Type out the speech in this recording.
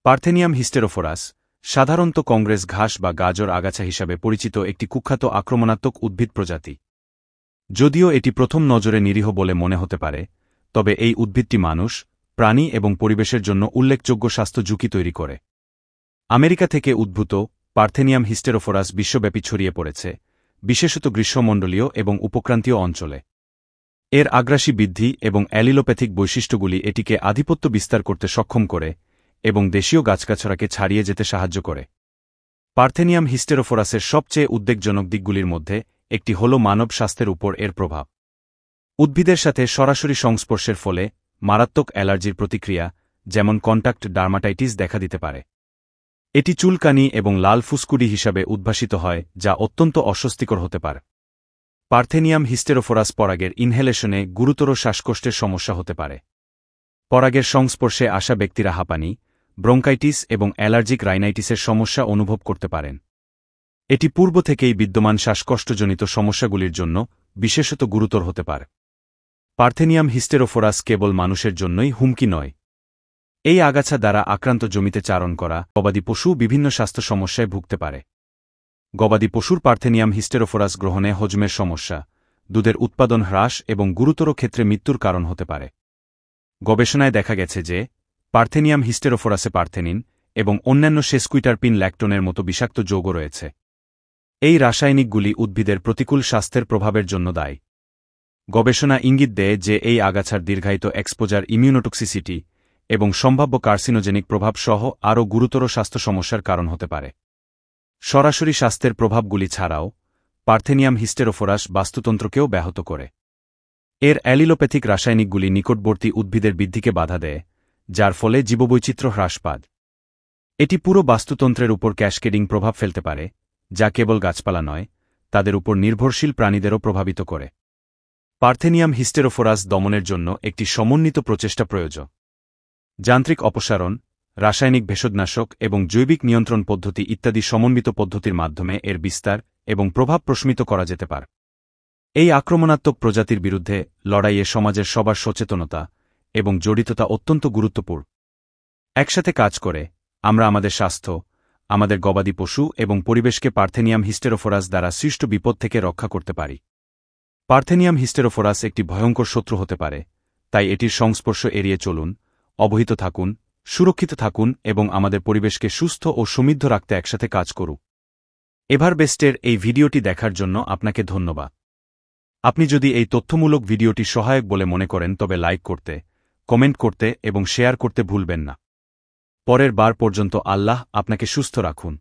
Parthenium হিস্টেরোফোরাস সাধারণত কংগ্রেস ঘাস বা গাজর আগাছা হিসাবে পরিচিত একটি কুখ্যাত আক্রমণাত্মক উদ্ভিদ প্রজাতি। যদিও এটি প্রথম নজরে নিরীহ বলে মনে হতে পারে, তবে এই উদ্ভিদটি মানুষ, প্রাণী এবং পরিবেশের জন্য উল্লেখযোগ্য স্বাস্থ্য ঝুঁকি তৈরি করে। আমেরিকা থেকে উদ্ভূত পার্থেনিয়াম হিস্টেরোফোরাস বিশ্বব্যাপী ছড়িয়ে পড়েছে, বিশেষত গ্রীষ্মমণ্ডলীয় এবং উপক্রান্তীয় অঞ্চলে। এর আগ্রাসী বৃদ্ধি এবং অ্যালিলোপ্যাথিক বৈশিষ্ট্যগুলি এটিকে আধিপত্য বিস্তার করতে সক্ষম করে এবং দেশীয় গাছগাছড়াকে ছাড়িয়ে যেতে সাহায্য করে। পার্থেনিয়াম হিস্টেরোফোরাসের সবচেয়ে উদ্বেগজনক দিকগুলির মধ্যে একটি হল মানব স্বাস্থ্যের উপর এর প্রভাব। উদ্ভিদের সাথে সরাসরি সংস্পর্শের ফলে মারাত্মক অ্যালার্জির প্রতিক্রিয়া, যেমন কন্টাক্ট ডার্মাটাইটিস দেখা দিতে পারে। এটি চুলকানি এবং লাল ফুসকুডি হিসাবে উদ্ভাসিত হয়, যা অত্যন্ত অস্বস্তিকর হতে পারে। পার্থেনিয়াম হিস্টেরোফোরাস পরাগের ইনহেলেশনে গুরুতর শ্বাসকষ্টের সমস্যা হতে পারে। পরাগের সংস্পর্শে আসা ব্যক্তিরা হাঁপানি, ব্রঙ্কাইটিস এবং অ্যালার্জিক রাইনাইটিসের সমস্যা অনুভব করতে পারেন। এটি পূর্ব থেকেই বিদ্যমান শ্বাসকষ্টজনিত সমস্যাগুলির জন্য বিশেষত গুরুতর হতে পারে। পার্থেনিয়াম হিস্টেরোফোরাস কেবল মানুষের জন্যই হুমকি নয়। এই আগাছা দ্বারা আক্রান্ত জমিতে চারণ করা গবাদি পশু বিভিন্ন স্বাস্থ্য সমস্যায় ভুগতে পারে। গবাদি পশুর পার্থেনিয়াম হিস্টেরোফোরাস গ্রহণে হজমের সমস্যা, দুধের উৎপাদন হ্রাস এবং গুরুতর ক্ষেত্রে মৃত্যুর কারণ হতে পারে। গবেষণায় দেখা গেছে যে পার্থেনিয়াম হিস্টেরোফোরাসে পার্থেনিন এবং অন্যান্য সেস্কুইটারপিন ল্যাকটোনের মতো বিষাক্ত যৌগ রয়েছে। এই রাসায়নিকগুলি উদ্ভিদের প্রতিকূল স্বাস্থ্যের প্রভাবের জন্য দায়ী। গবেষণা ইঙ্গিত দেয় যে এই আগাছার দীর্ঘায়িত এক্সপোজার ইমিউনোটক্সিসিটি এবং সম্ভাব্য কার্সিনোজেনিক প্রভাব সহ আরও গুরুতর স্বাস্থ্য সমস্যার কারণ হতে পারে। সরাসরি স্বাস্থ্যের প্রভাবগুলি ছাড়াও পার্থেনিয়াম হিস্টেরোফোরাস বাস্তুতন্ত্রকেও ব্যাহত করে। এর অ্যালিলোপ্যাথিক রাসায়নিকগুলি নিকটবর্তী উদ্ভিদের বৃদ্ধিকে বাধা দেয়, যার ফলে জীববৈচিত্র্য হ্রাস পায়। এটি পুরো বাস্তুতন্ত্রের উপর ক্যাসকেডিং প্রভাব ফেলতে পারে, যা কেবল গাছপালা নয়, তাদের উপর নির্ভরশীল প্রাণীদেরও প্রভাবিত করে। পার্থেনিয়াম হিস্টেরোফোরাস দমনের জন্য একটি সমন্বিত প্রচেষ্টা প্রয়োজন। যান্ত্রিক অপসারণ, রাসায়নিক ভেষজনাশক এবং জৈবিক নিয়ন্ত্রণ পদ্ধতি ইত্যাদি সমন্বিত পদ্ধতির মাধ্যমে এর বিস্তার এবং প্রভাব প্রশমিত করা যেতে পারে। এই আক্রমণাত্মক প্রজাতির বিরুদ্ধে লড়াইয়ে সমাজের সবার সচেতনতা এবং জড়িততা অত্যন্ত গুরুত্বপূর্ণ। একসাথে কাজ করে আমরা আমাদের স্বাস্থ্য, আমাদের গবাদি পশু এবং পরিবেশকে পার্থেনিয়াম হিস্টেরোফোরাস দ্বারা সৃষ্ট বিপদ থেকে রক্ষা করতে পারি। পার্থেনিয়াম হিস্টেরোফোরাস একটি ভয়ঙ্কর শত্রু হতে পারে, তাই এটির সংস্পর্শ এড়িয়ে চলুন, অবহিত থাকুন, সুরক্ষিত থাকুন এবং আমাদের পরিবেশকে সুস্থ ও সমৃদ্ধ রাখতে একসাথে কাজ করুন। এভারবেস্টের এই ভিডিওটি দেখার জন্য আপনাকে ধন্যবাদ। আপনি যদি এই তথ্যমূলক ভিডিওটি সহায়ক বলে মনে করেন তবে লাইক করতে, কমেন্ট করতে এবং শেয়ার করতে ভুলবেন না। পরের বার পর্যন্ত আল্লাহ আপনাকে সুস্থ রাখুন।